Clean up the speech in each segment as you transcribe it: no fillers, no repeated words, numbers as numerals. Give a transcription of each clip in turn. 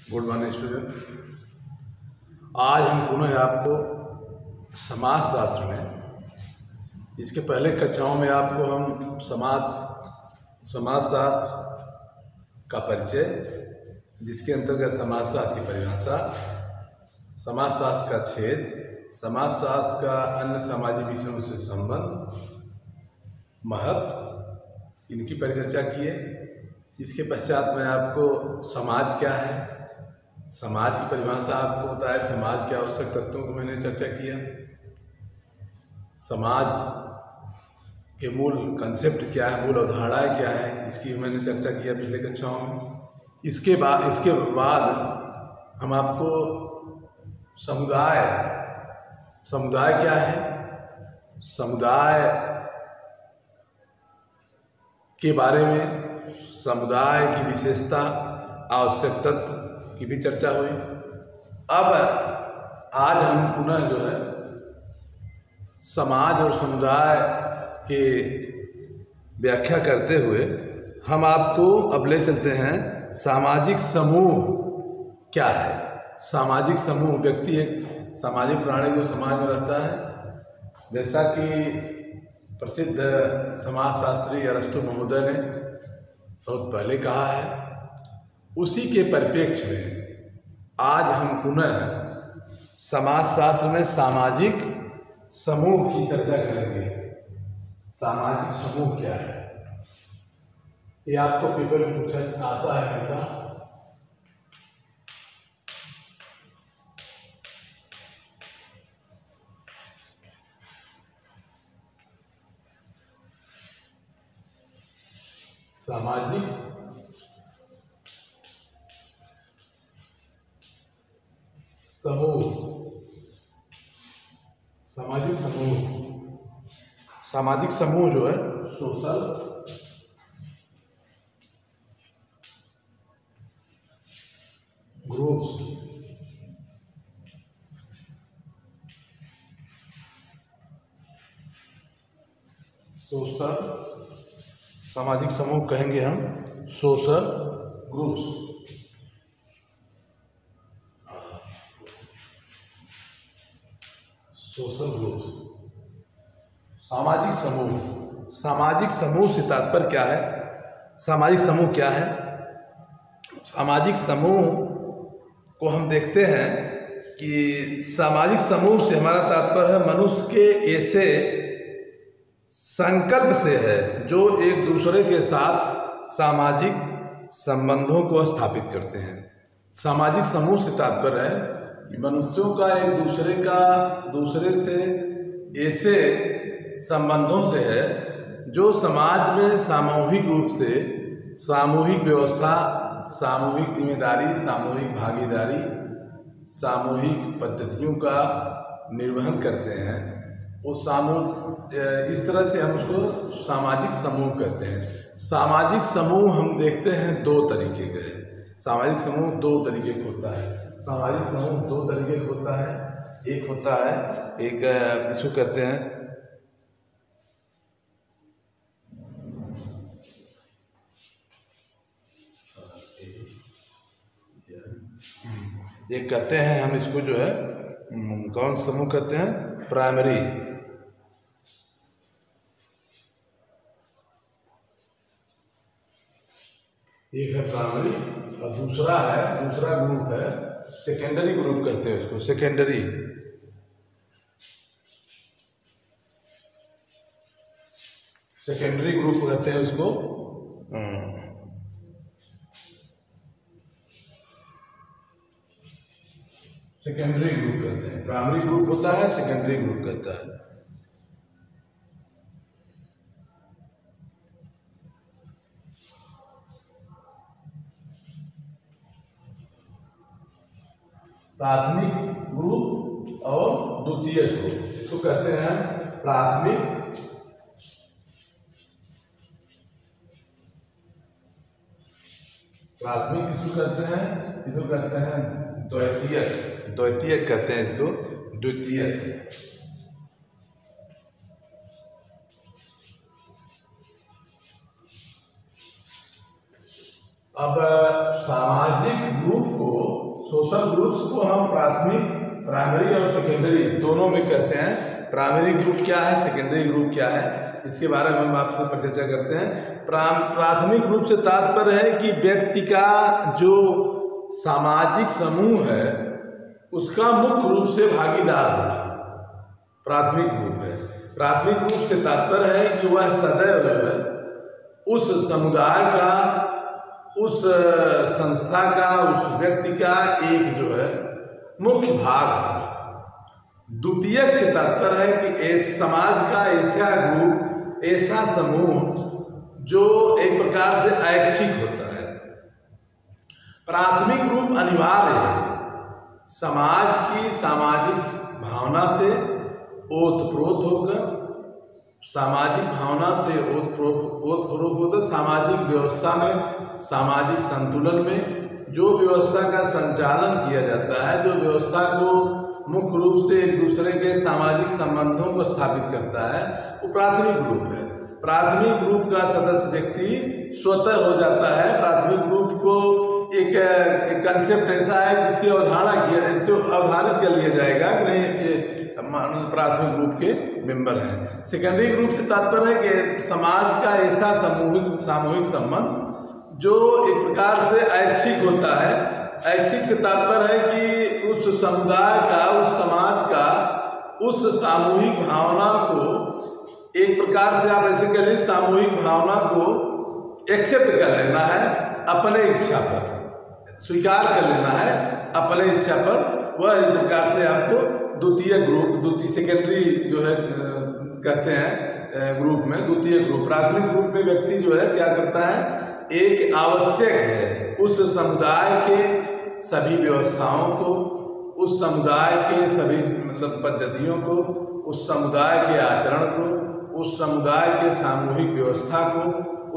Good morning student. आज हम पुनः आपको समाज शास्त्र में, इसके पहले कक्षाओं में आपको हम समाज शास्त्र का परिचय, जिसके अंतर्गत समाज शास्त्र की परिभाषा, समाज शास्त्र का छेद, समाज शास्त्र का अन्य सामाजिक विषयों से संबंध, महत्व, इनकी परिचर्चा की है। इसके पश्चात मैं आपको समाज क्या है, समाज की परिभाषा आपको बताया, समाज के आवश्यक तत्वों को मैंने चर्चा किया, समाज के मूल कंसेप्ट क्या है, मूल अवधारणाएं क्या है, इसकी मैंने चर्चा किया पिछले कक्षाओं में। इसके बाद हम आपको समुदाय क्या है, समुदाय के बारे में, समुदाय की विशेषता, आवश्यक तत्व की भी चर्चा हुई। अब आज हम पुनः जो है समाज और समुदाय के व्याख्या करते हुए हम आपको अब ले चलते हैं सामाजिक समूह क्या है। सामाजिक समूह, व्यक्ति एक सामाजिक प्राणी जो समाज में रहता है, जैसा कि प्रसिद्ध समाजशास्त्री अरस्तु महोदय ने बहुत पहले कहा है, उसी के परिप्रेक्ष्य में आज हम पुनः समाजशास्त्र में सामाजिक समूह की चर्चा करेंगे। सामाजिक समूह क्या है, ये आपको पेपर में पूछा आता है हमेशा। सामाजिक समूह, सामाजिक समूह जो है सोशल ग्रुप्स, सामाजिक समूह कहेंगे हम सोशल ग्रुप्स। सामाजिक समूह से तात्पर्य क्या है, सामाजिक समूह क्या है। सामाजिक समूह को हम देखते हैं कि सामाजिक समूह से हमारा तात्पर्य है मनुष्य के ऐसे संकल्प से है जो एक दूसरे के साथ सामाजिक संबंधों को स्थापित करते हैं। सामाजिक समूह से तात्पर्य है कि मनुष्यों का एक दूसरे से ऐसे संबंधों से है जो समाज में सामूहिक रूप से सामूहिक व्यवस्था, सामूहिक जिम्मेदारी, सामूहिक भागीदारी, सामूहिक पद्धतियों का निर्वहन करते हैं। वो इस तरह से हम उसको सामाजिक समूह कहते हैं। सामाजिक समूह हम देखते हैं दो तरीके के हैं। सामाजिक समूह दो तरीके का होता है। सामाजिक समूह दो तरीके का होता है। एक होता है, एक इसको कहते हैं एक कहते हैं हम इसको जो है कौन समूह कहते हैं, प्राइमरी। एक है प्राइमरी और दूसरा ग्रुप है सेकेंडरी ग्रुप कहते हैं उसको, सेकेंडरी ग्रुप कहते हैं उसको। सेकेंडरी ग्रुप कहते हैं। प्राइमरी ग्रुप होता है, सेकेंडरी ग्रुप कहता है। प्राथमिक ग्रुप और द्वितीय ग्रुप, इसको कहते हैं प्राथमिक किसको कहते हैं, इसको कहते हैं द्वितीयक कहते हैं इसको, द्वितीयक। अब सामाजिक ग्रुप को, सोशल ग्रुप्स को हम प्राइमरी और सेकेंडरी दोनों में कहते हैं। प्राइमरी ग्रुप क्या है, सेकेंडरी ग्रुप क्या है, इसके बारे में हम आपसे चर्चा करते हैं। प्राथमिक ग्रुप से तात्पर्य है कि व्यक्ति का जो सामाजिक समूह है उसका मुख्य रूप से भागीदार होना प्राथमिक ग्रुप है। प्राथमिक ग्रुप से तात्पर्य है कि वह सदैव उस समुदाय का, उस संस्था का, उस व्यक्ति का एक जो है मुख्य भाग होगा। द्वितीयक से तात्पर्य है कि समाज का ऐसा ग्रुप, ऐसा समूह जो एक प्रकार से ऐच्छिक होता है। प्राथमिक ग्रुप अनिवार्य है, समाज की सामाजिक भावना से ओतप्रोत होकर, सामाजिक भावना से ओतप्रोत होकर सामाजिक व्यवस्था में, सामाजिक संतुलन में जो व्यवस्था का संचालन किया जाता है, जो व्यवस्था को मुख्य रूप से एक दूसरे के सामाजिक संबंधों को स्थापित करता है, वो प्राथमिक ग्रुप है। प्राथमिक ग्रुप का सदस्य व्यक्ति स्वतः हो जाता है। प्राथमिक ग्रुप को एक कंसेप्ट ऐसा है जिसकी अवधारित कर लिया जाएगा कि नहीं, ये प्राथमिक ग्रुप के मेंबर हैं। सेकेंडरी ग्रुप से तात्पर्य है कि समाज का ऐसा सामूहिक संबंध जो एक प्रकार से ऐच्छिक होता है। ऐच्छिक से तात्पर्य है कि उस समुदाय का, उस समाज का, उस सामूहिक भावना को एक प्रकार से आप ऐसे कह लीजिए, सामूहिक भावना को एक्सेप्ट कर लेना है, अपने इच्छा पर स्वीकार कर लेना है, अपने इच्छा पर। वह एक प्रकार से आपको द्वितीय ग्रुप, द्वितीय सेकेंडरी जो है कहते हैं ग्रुप में। द्वितीय ग्रुप, प्राथमिक ग्रुप में व्यक्ति जो है क्या करता है, एक आवश्यक है उस समुदाय के सभी व्यवस्थाओं को, उस समुदाय के सभी मतलब पद्धतियों को, उस समुदाय के आचरण को, उस समुदाय के सामूहिक व्यवस्था को,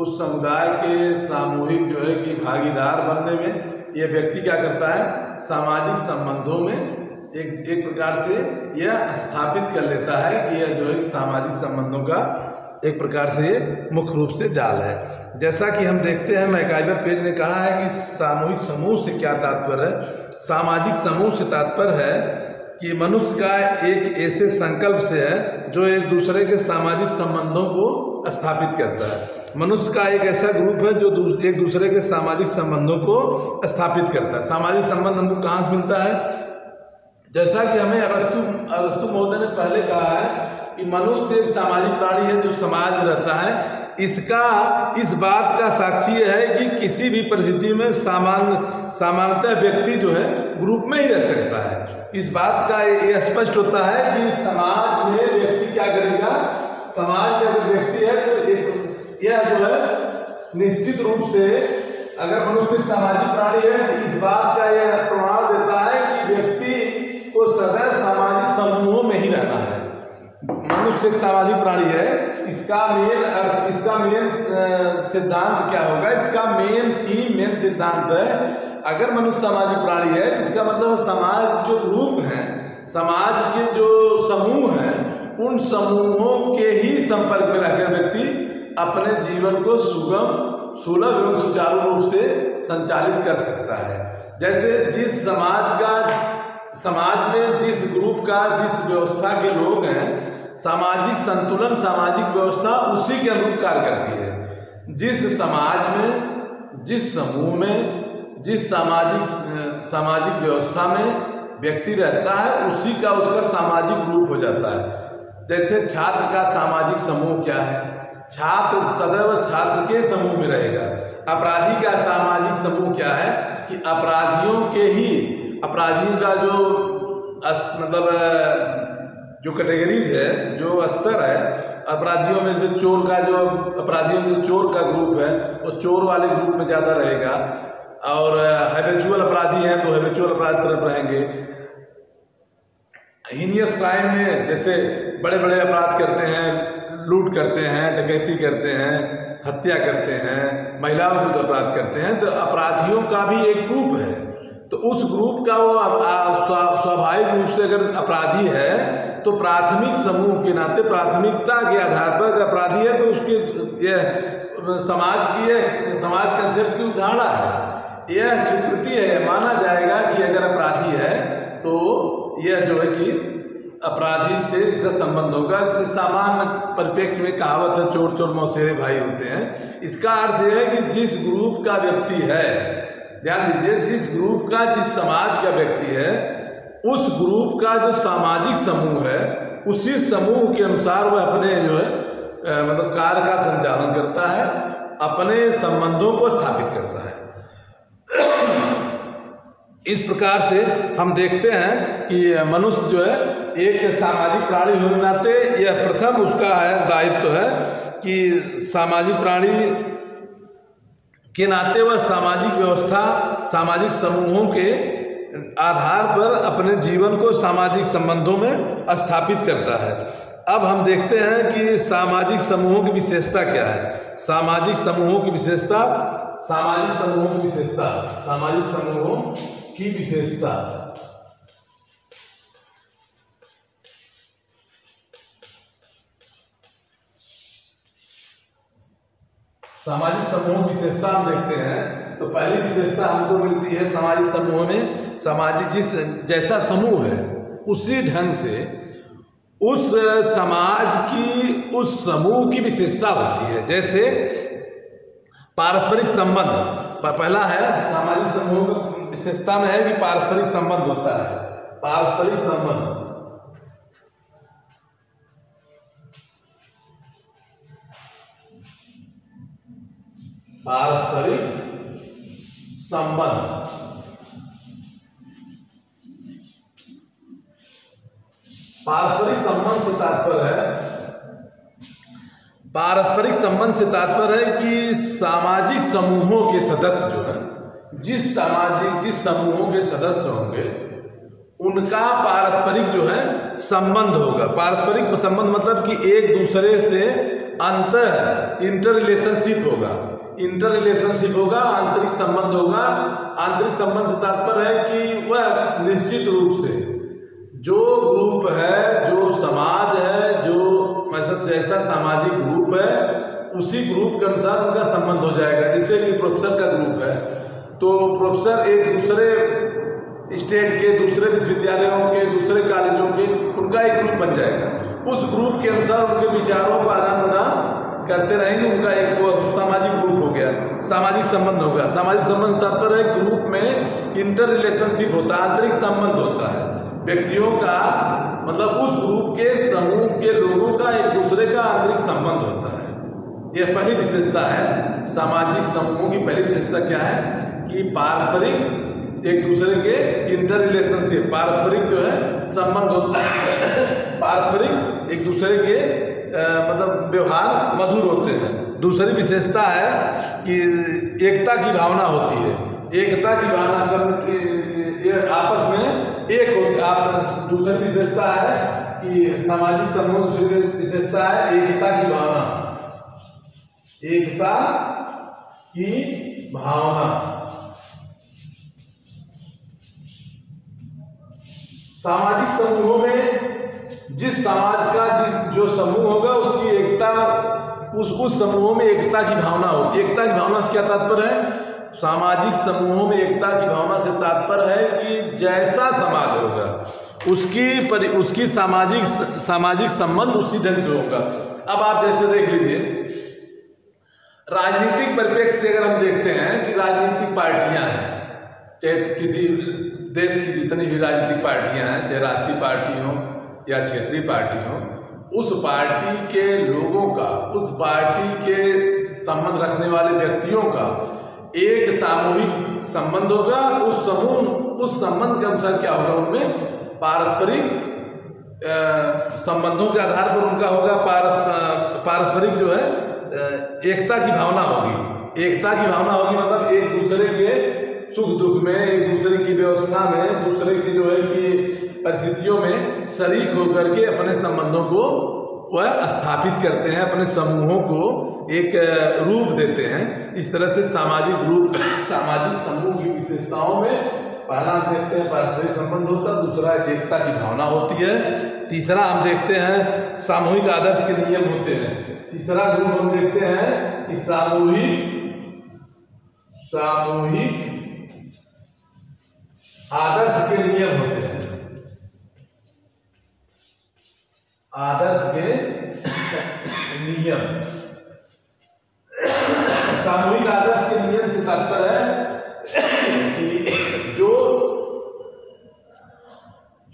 उस समुदाय के सामूहिक जो है कि भागीदार बनने में यह व्यक्ति क्या करता है, सामाजिक संबंधों में एक प्रकार से यह स्थापित कर लेता है कि यह जो है सामाजिक संबंधों का एक प्रकार से ये मुख्य रूप से जाल है। जैसा कि हम देखते हैं, मैकाइवर पेज ने कहा है कि सामूहिक समूह से क्या तात्पर्य है। सामाजिक समूह से तात्पर्य है कि मनुष्य का एक ऐसे संकल्प से है जो एक दूसरे के सामाजिक संबंधों को स्थापित करता है। मनुष्य का एक ऐसा ग्रुप है जो एक दूसरे के सामाजिक संबंधों को स्थापित करता है। सामाजिक संबंध हमको कहाँ से मिलता है, जैसा कि हमें अरस्तु महोदय ने पहले कहा है कि मनुष्य एक सामाजिक प्राणी है जो समाज में रहता है। इस बात का साक्षी है कि किसी भी परिस्थिति में सामान्यतः व्यक्ति जो है ग्रुप में ही रह सकता है। इस बात का ये स्पष्ट होता है कि समाज में व्यक्ति क्या करेगा, समाज में अगर व्यक्ति है तो यह जो है निश्चित रूप से, अगर मनुष्य सामाजिक प्राणी है तो इस बात का यह प्रमाण देता है कि व्यक्ति को सदैव सामाजिक समूहों में ही रहना है। मनुष्य एक सामाजिक प्राणी है, इसका मेन सिद्धांत क्या होगा, इसका मेन सिद्धांत है, अगर मनुष्य सामाजिक प्राणी है इसका मतलब समाज जो ग्रुप है, समाज के जो समूह हैं, उन समूहों के ही संपर्क में रहकर व्यक्ति अपने जीवन को सुलभ एवं सुचारू रूप से संचालित कर सकता है। जैसे जिस समाज में जिस ग्रुप का, जिस व्यवस्था के लोग हैं, सामाजिक संतुलन, सामाजिक व्यवस्था उसी के अनुरूप कार्य करती है। जिस समाज में, जिस समूह में, जिस सामाजिक व्यवस्था में व्यक्ति रहता है, उसी का उसका सामाजिक ग्रुप हो जाता है। जैसे छात्र का सामाजिक समूह क्या है, छात्र सदैव छात्र के समूह में रहेगा। अपराधी का सामाजिक समूह क्या है कि अपराधियों का जो मतलब जो कैटेगरीज है, जो स्तर है, अपराधियों में जो अपराधियों में जो चोर का ग्रुप है वो चोर वाले ग्रुप में ज़्यादा रहेगा, और हैबिचुअल अपराधी हैं तो हैबिचुअल अपराध तरफ रहेंगे। हीनियस क्राइम में जैसे बड़े बड़े अपराध करते हैं, लूट करते हैं, डकैती करते हैं, हत्या करते हैं, महिलाओं के विरुद्ध अपराध करते हैं, तो अपराधियों का भी एक ग्रुप है। तो उस ग्रुप का वो स्वाभाविक रूप से अगर अपराधी है तो प्राथमिक समूह के नाते, प्राथमिकता के आधार पर अगर अपराधी है तो उसके समाज कंसेप्ट की उदाहरण है। यह स्वीकृति है, माना जाएगा कि अगर अपराधी है तो यह जो है कि अपराधी से इसका संबंध होगा। जैसे सामान्य परिप्रेक्ष्य में कहावत है, चोर चोर मौसेरे भाई होते हैं। इसका अर्थ यह है कि जिस ग्रुप का व्यक्ति है, ध्यान दीजिए, जिस ग्रुप का, जिस समाज का व्यक्ति है, उस ग्रुप का जो सामाजिक समूह है, उसी समूह के अनुसार वह अपने जो है मतलब कार्य का संचालन करता है, अपने संबंधों को स्थापित करता है। इस प्रकार से हम देखते हैं कि मनुष्य जो है एक सामाजिक प्राणी होने के नाते यह प्रथम उसका है दायित्व है कि सामाजिक प्राणी के नाते वह सामाजिक व्यवस्था, सामाजिक समूहों के आधार पर अपने जीवन को सामाजिक संबंधों में स्थापित करता है। अब हम देखते हैं कि सामाजिक समूहों की विशेषता क्या है। सामाजिक समूहों की विशेषता, सामाजिक समूहों की विशेषता, सामाजिक समूहों की विशेषता। सामाजिक समूहों की विशेषता हम देखते हैं तो पहली विशेषता हमको मिलती है सामाजिक समूहों में, सामाजिक जिस जैसा समूह है उसी ढंग से उस समाज की, उस समूह की विशेषता होती है। जैसे पारस्परिक संबंध पहला है सामाजिक समूह की विशेषता में है कि पारस्परिक संबंध होता है। पारस्परिक संबंध, पारस्परिक संबंध, पारस्परिक संबंध से तात्पर्य है, पारस्परिक संबंध से तात्पर्य है कि सामाजिक समूहों के सदस्य जो है, जिस समूहों के सदस्य होंगे उनका पारस्परिक जो है संबंध होगा। पारस्परिक संबंध मतलब कि एक दूसरे से इंटर रिलेशनशिप होगा, इंटर रिलेशनशिप होगा, आंतरिक संबंध होगा। आंतरिक संबंध से तात्पर्य है कि वह निश्चित रूप से जो ग्रुप है, जो समाज है, जो मतलब जैसा सामाजिक ग्रुप है उसी ग्रुप के अनुसार उनका संबंध हो जाएगा। जैसे कि प्रोफेसर का ग्रुप है तो प्रोफेसर एक दूसरे स्टेट के, दूसरे विश्वविद्यालयों के, दूसरे कॉलेजों के, उनका एक ग्रुप बन जाएगा। उस ग्रुप के अनुसार उनके विचारों का आदान प्रदान करते रहेंगे, उनका एक सामाजिक ग्रुप हो गया, सामाजिक संबंध होगा। सामाजिक संबंध तात्पर्य है ग्रुप में इंटर रिलेशनशिप होता है, आंतरिक संबंध होता है व्यक्तियों का, मतलब उस ग्रुप के समूह के लोगों का एक दूसरे का आंतरिक संबंध होता है। यह पहली विशेषता है सामाजिक समूहों की। पहली विशेषता क्या है कि पारस्परिक एक दूसरे के इंटर रिलेशनशिप, पारस्परिक जो है संबंध होता है, पारस्परिक एक दूसरे के मतलब व्यवहार मधुर होते हैं। दूसरी विशेषता है कि एकता की भावना होती है, एकता की भावना करके ये आपस में एक होते। आप दूसरी विशेषता है कि सामाजिक समूह की विशेषता है एकता की भावना, एकता की भावना। सामाजिक समूहों में जिस समाज का जो समूह होगा उसकी एकता, उस समूहों में एकता की भावना होती है। एकता की भावना से क्या तात्पर्य है? सामाजिक समूहों में एकता की भावना से तात्पर्य है कि जैसा समाज होगा उसकी सामाजिक संबंध उसी ढंग से होगा। अब आप जैसे देख लीजिए, राजनीतिक परिप्रेक्ष्य से अगर हम देखते हैं कि राजनीतिक पार्टियां हैं, चाहे किसी देश की जितनी भी राजनीतिक पार्टियां हैं, चाहे राष्ट्रीय पार्टी हो या क्षेत्रीय पार्टी हो, उस पार्टी के लोगों का, उस पार्टी के संबंध रखने वाले व्यक्तियों का एक सामूहिक संबंध होगा। उस संबंध के अनुसार क्या होगा, उनमें पारस्परिक संबंधों के आधार पर उनका होगा पारस्परिक जो है एकता की भावना होगी। एकता की भावना होगी मतलब एक दूसरे के सुख दुख में, एक दूसरे की व्यवस्था में, दूसरे की जो है कि परिस्थितियों में शरीक होकर के अपने संबंधों को वह स्थापित करते हैं, अपने समूहों को एक रूप देते हैं। इस तरह से सामाजिक रूप, सामाजिक समूह की विशेषताओं में पहला हम देखते हैं पारस्परिक संबंध होता है, दूसरा एकता की भावना होती है, तीसरा हम देखते हैं सामूहिक आदर्श के नियम होते हैं, तीसरा ग्रुप हम देखते हैं कि सामूहिक आदर्श के नियम होते हैं, आदर्श के नियम। सामूहिक आदर्श के नियम से तात्पर्य है कि जो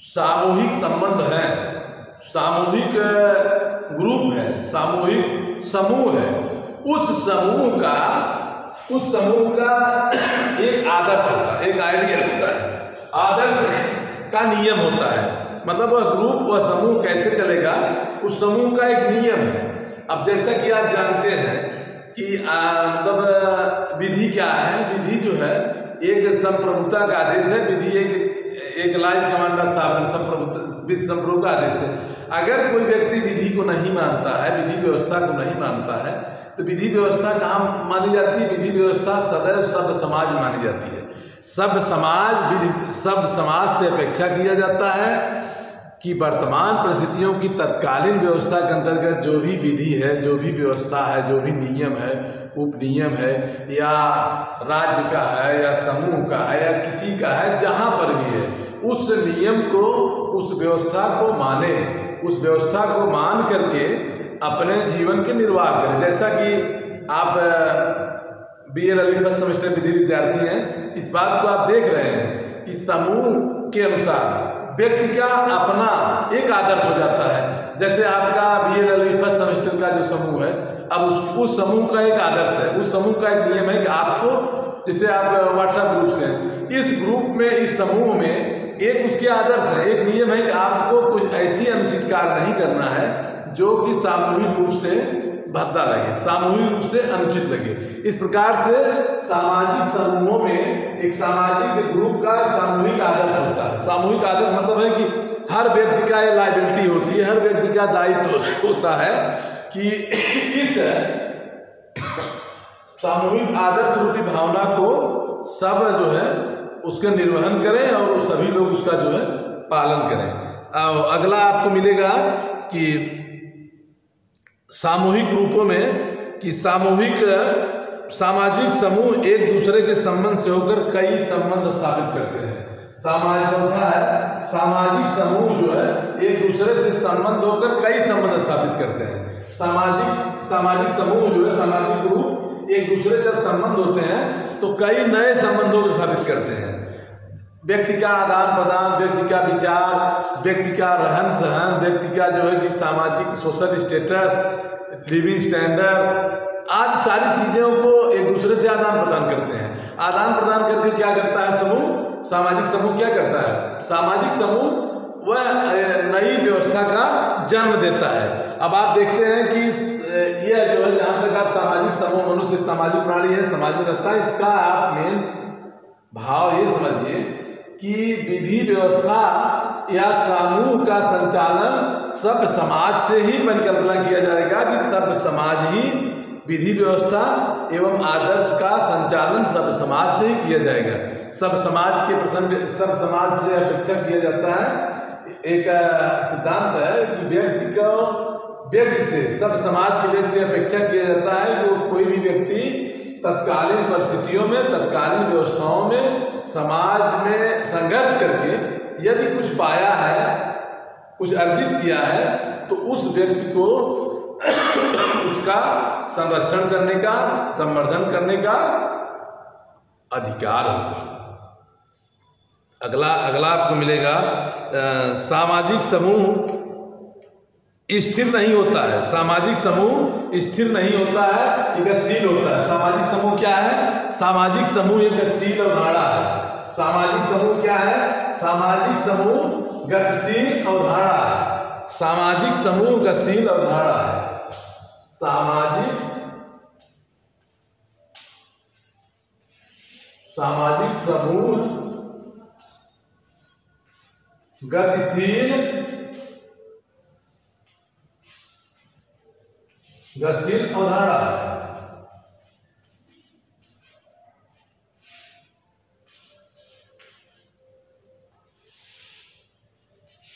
सामूहिक संबंध है, सामूहिक ग्रुप है, सामूहिक समूह है, उस समूह का एक आदर्श होता है, एक आइडियल होता है, आदर्श का नियम होता है। मतलब वह ग्रुप, वह समूह कैसे चलेगा, उस समूह का एक नियम है। अब जैसा कि आप जानते हैं कि मतलब विधि क्या है, विधि जो है एक संप्रभुता का आदेश है, विधि एक लाइज कमांडा साहब संप्रभु का आदेश है। अगर कोई व्यक्ति विधि को नहीं मानता है, विधि व्यवस्था को नहीं मानता है, तो विधि व्यवस्था कहाँ मानी जाती है? विधि व्यवस्था सदैव सब समाज में मानी जाती है। सब समाज से अपेक्षा किया जाता है कि वर्तमान परिस्थितियों की तत्कालीन व्यवस्था के अंतर्गत जो भी विधि है, जो भी व्यवस्था है, जो भी नियम है, उपनियम है, या राज्य का है या समूह का है या किसी का है, जहाँ पर भी है, उस नियम को, उस व्यवस्था को माने, उस व्यवस्था को मान करके अपने जीवन के निर्वाह करें। जैसा कि आप BA ललित फर्स्ट सेमेस्टर विधि विद्यार्थी हैं, इस बात को आप देख रहे हैं कि समूह के अनुसार व्यक्ति का अपना एक आदर्श हो जाता है। जैसे आपका BA ललित फर्स्ट सेमेस्टर का जो समूह है, अब उस समूह का एक आदर्श है, उस समूह का एक नियम है कि आपको, जैसे आप व्हाट्सएप ग्रुप से हैं, इस ग्रुप में, इस समूह में एक उसके आदर्श है, एक नियम है कि आपको कुछ ऐसी अनुचित कार्य नहीं करना है जो कि सामूहिक रूप से भद्दा लगे, सामूहिक रूप से अनुचित लगे। इस प्रकार से सामाजिक समूहों में एक सामाजिक ग्रुप का सामूहिक आदर्श होता है। सामूहिक आदर्श मतलब है कि हर व्यक्ति का ये लायबिलिटी होती है, हर व्यक्ति का दायित्व होता है कि इस सामूहिक आदर्श रूपी भावना को सब जो है उसका निर्वहन करें और सभी लोग उसका जो है पालन करें। अगला आपको मिलेगा कि सामूहिक रूपों में कि सामाजिक समूह एक दूसरे के संबंध से होकर कई संबंध स्थापित करते हैं। चौथा है सामाजिक समूह जो है एक दूसरे से संबंध होकर कई संबंध स्थापित करते हैं। सामाजिक समूह जो है, सामाजिक ग्रुप एक दूसरे से संबंध होते हैं तो कई नए संबंधों को स्थापित करते हैं। व्यक्ति का आदान प्रदान, व्यक्ति का विचार, व्यक्ति का रहन सहन, व्यक्ति का जो है कि सामाजिक सोशल स्टेटस, लिविंग स्टैंडर्ड आदि सारी चीज़ों को एक दूसरे से आदान प्रदान करते हैं। आदान प्रदान करके क्या करता है समूह? सामाजिक समूह क्या करता है? सामाजिक समूह वह नई व्यवस्था का जन्म देता है। अब आप देखते हैं कि यह जो है, जहाँ तक आप सामाजिक समूह, मनुष्य सामाजिक प्राणी है, समाज में रहता है, इसका आप मेन भाव ये समझिए कि विधि व्यवस्था या समूह का संचालन सब समाज से ही परिकल्पना किया जाएगा कि सब समाज ही विधि व्यवस्था एवं आदर्श का संचालन सब समाज से ही किया जाएगा। सब समाज के प्रथम, सब समाज से अपेक्षा किया जाता है। एक सिद्धांत है कि व्यक्ति से, सब समाज के व्यक्ति से अपेक्षा किया जाता है कि कोई भी व्यक्ति तत्कालीन परिस्थितियों में, तत्कालीन व्यवस्थाओं में, समाज में संघर्ष करके यदि कुछ पाया है, कुछ अर्जित किया है, तो उस व्यक्ति को उसका संरक्षण करने का, संवर्धन करने का अधिकार होगा। अगला आपको मिलेगा सामाजिक समूह स्थिर नहीं होता है। सामाजिक समूह स्थिर नहीं होता है, गतिशील होता है। सामाजिक समूह क्या है? सामाजिक समूह एक गतिशील अवधारणा है। सामाजिक समूह क्या है? सामाजिक समूह गतिशील अवधारणा है। सामाजिक समूह गतिशील अवधारणा है। सामाजिक समूह गतिशील अवधारणा है।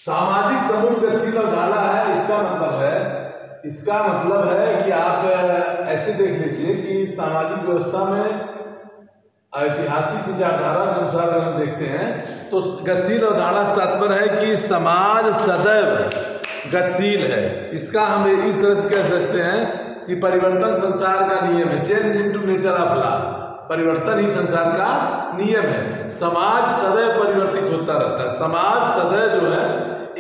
सामाजिक समूह गतिशील अवधारणा है। इसका मतलब है कि आप ऐसे देख लीजिए कि सामाजिक व्यवस्था में ऐतिहासिक विचारधारा के अनुसार अगर हम देखते हैं तो गतिशील अवधारणा से तात्पर्य है कि समाज सदैव गतिशील है। इसका हम इस तरह से कह सकते हैं कि परिवर्तन संसार का नियम है। Change into nature of law, परिवर्तन ही संसार का नियम है। समाज सदैव परिवर्तित होता रहता है। समाज सदैव जो है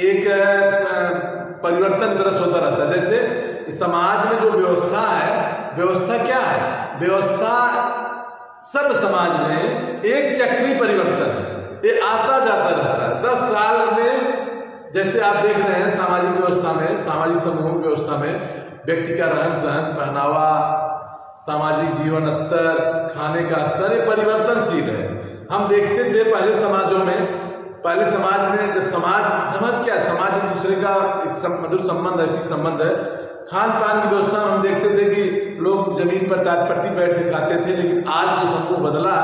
एक परिवर्तन तरह से होता रहता है। जैसे समाज में जो व्यवस्था है, व्यवस्था क्या है? व्यवस्था सब समाज में एक चक्रीय परिवर्तन है, ये आता जाता रहता है। 10 साल में जैसे आप देख रहे हैं सामाजिक व्यवस्था में, सामाजिक समूह की व्यवस्था में व्यक्ति का रहन सहन, पहनावा, सामाजिक जीवन स्तर, खाने का स्तर, ये परिवर्तनशील है। हम देखते थे पहले समाजों में, पहले समाज में जब समाज क्या है? समाज एक दूसरे का एक मधुर संबंध, ऐसी संबंध है। खान पान की व्यवस्था में हम देखते थे कि लोग जमीन पर टाट पट्टी बैठ के खाते थे, लेकिन आज जो समूह बदला,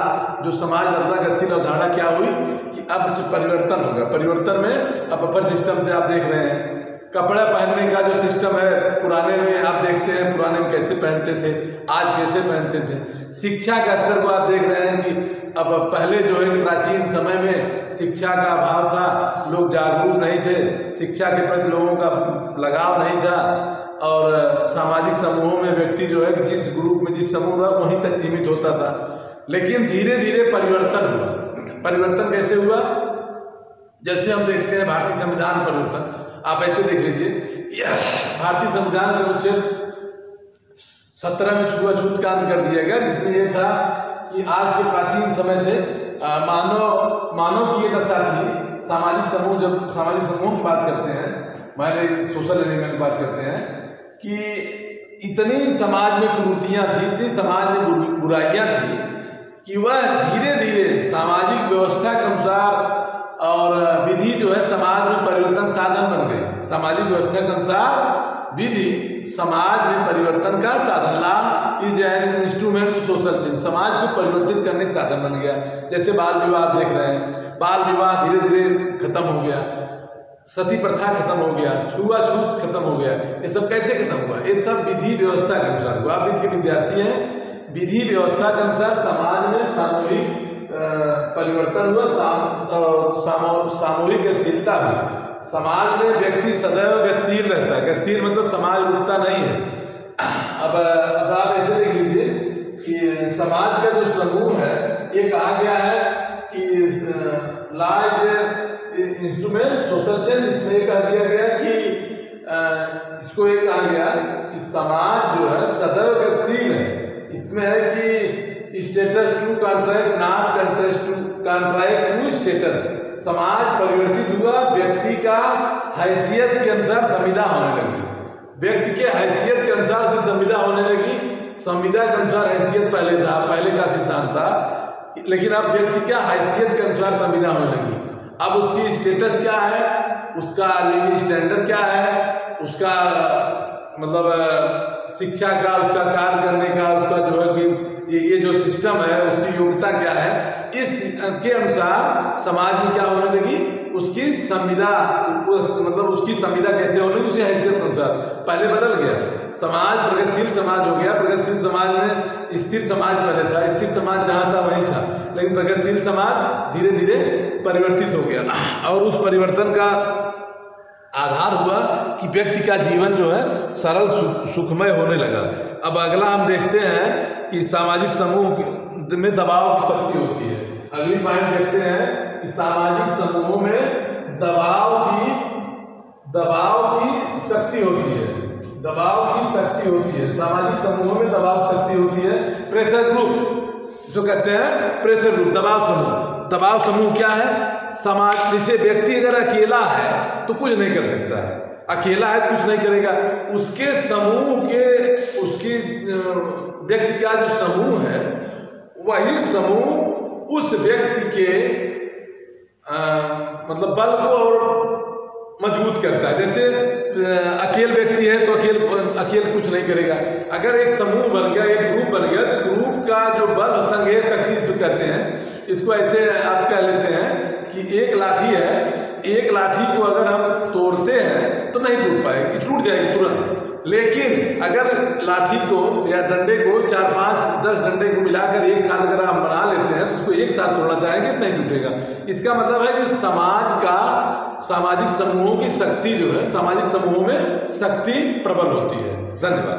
जो समाज बदला, गतिशील अवधारणा क्या हुई कि अब परिवर्तन होगा। परिवर्तन में अब अपर सिस्टम से आप देख रहे हैं कपड़ा पहनने का जो सिस्टम है, पुराने में आप देखते हैं पुराने में कैसे पहनते थे, आज कैसे पहनते थे। शिक्षा का स्तर को आप देख रहे हैं कि अब पहले जो है प्राचीन समय में शिक्षा का अभाव था, लोग जागरूक नहीं थे, शिक्षा के प्रति लोगों का लगाव नहीं था, और सामाजिक समूहों में व्यक्ति जो है जिस ग्रुप में जिस समूह में वहीं तक सीमित होता था। लेकिन धीरे धीरे परिवर्तन हुआ। परिवर्तन कैसे हुआ? जैसे हम देखते हैं भारतीय संविधान परिवर्तन, आप ऐसे देख लीजिए, भारतीय संविधान का अनुच्छेद 17 में छुआछूत का अंत कर दिया गया, जिसमें यह था कि आज के प्राचीन समय से मानव की ये दशा थी। सामाजिक समूह, जब सामाजिक समूह की बात करते हैं, हमारे सोशल एनिमल की बात करते हैं कि इतनी समाज में कुरीतियाँ थी, इतनी समाज में बुराइयाँ थी कि वह धीरे धीरे सामाजिक व्यवस्था के अनुसार और विधि जो है समाज में परिवर्तन साधन बन गई। सामाजिक व्यवस्था के अनुसार विधि समाज में परिवर्तन का साधन, law is an instrument to social change, समाज को परिवर्तित करने का साधन बन गया। जैसे बाल विवाह आप देख रहे हैं, बाल विवाह धीरे धीरे खत्म हो गया, सती प्रथा खत्म हो गया, छुआछूत खत्म हो गया। ये सब कैसे खत्म हुआ? ये सब विधि व्यवस्था के अनुसार हुआ। आप विधि के विद्यार्थी हैं, विधि व्यवस्था के अनुसार समाज में सामूहिक परिवर्तन हुआ, सामूहिक गतिशीलता हुई। समाज में व्यक्ति सदैव गतिशील रहता है। गतिशील मतलब समाज रुकता नहीं है। अब आप ऐसे देख लीजिए कि समाज का जो समूह है, ये कहा गया है कि लाइज इंस्ट्रूमेंट सोशल चेंज, इसमें कह दिया गया कि इसको ये कहा गया कि समाज जो है सदैव गतिशील है। इसमें है कि status to contract, not contract to status. समाज परिवर्तित हुआ, व्यक्ति का हैसियत के अनुसार संविदा होने लगी, व्यक्ति के हैसियत के अनुसार से संविदा होने लगी। संविदा के अनुसार हैसियत पहले था, पहले का सिद्धांत था, लेकिन अब व्यक्ति का हैसियत के अनुसार संविदा होने लगी। अब उसकी स्टेटस क्या है, उसका लिविंग स्टैंडर्ड क्या है, उसका मतलब शिक्षा का, उसका कार्य करने का, उसका जो है कि ये जो सिस्टम है उसकी योग्यता क्या है, इस के अनुसार समाज में क्या होने लगी, उसकी संविदा, मतलब उसकी संविदा कैसे होने लगी, उसी हैसियत के अनुसार। पहले बदल गया समाज, प्रगतिशील समाज हो गया। प्रगतिशील समाज में स्थिर समाज पहले था, स्थिर समाज जहाँ था वहीं था, लेकिन प्रगतिशील समाज धीरे धीरे परिवर्तित हो गया। और उस परिवर्तन का आधार हुआ कि व्यक्ति का जीवन जो है सरल सुखमय होने लगा। अब अगला हम देखते हैं कि सामाजिक समूह में दबाव की शक्ति होती है। अगली पॉइंट देखते हैं कि सामाजिक समूहों में दबाव की शक्ति होती है। दबाव की शक्ति होती है, सामाजिक समूहों में दबाव शक्ति होती है। प्रेशर ग्रुप जो कहते हैं, प्रेशर ग्रुप, दबाव समूह। दबाव समूह क्या है? समाज, जैसे व्यक्ति अगर अकेला है तो कुछ नहीं कर सकता है, अकेला है कुछ नहीं करेगा। उसके समूह के, उसकी व्यक्ति का जो समूह है, वही समूह उस व्यक्ति के मतलब बल को और मजबूत करता है। जैसे अकेले व्यक्ति है तो अकेले कुछ नहीं करेगा। अगर एक समूह बन गया, एक ग्रुप बन गया, तो ग्रुप का जो बल, संघीय शक्ति इसको कहते हैं। इसको ऐसे आप कह लेते हैं कि एक लाठी है, एक लाठी को अगर हम तोड़ते हैं तो नहीं टूट पाएगी, टूट जाएगी तुरंत। लेकिन अगर लाठी को या डंडे को 4, 5, 10 डंडे को मिलाकर एक साथ अगर हम बना लेते हैं तो उसको एक साथ तोड़ना चाहेंगे तो नहीं टूटेगा। इसका मतलब है कि सामाजिक समूहों की शक्ति जो है, सामाजिक समूहों में शक्ति प्रबल होती है। धन्यवाद।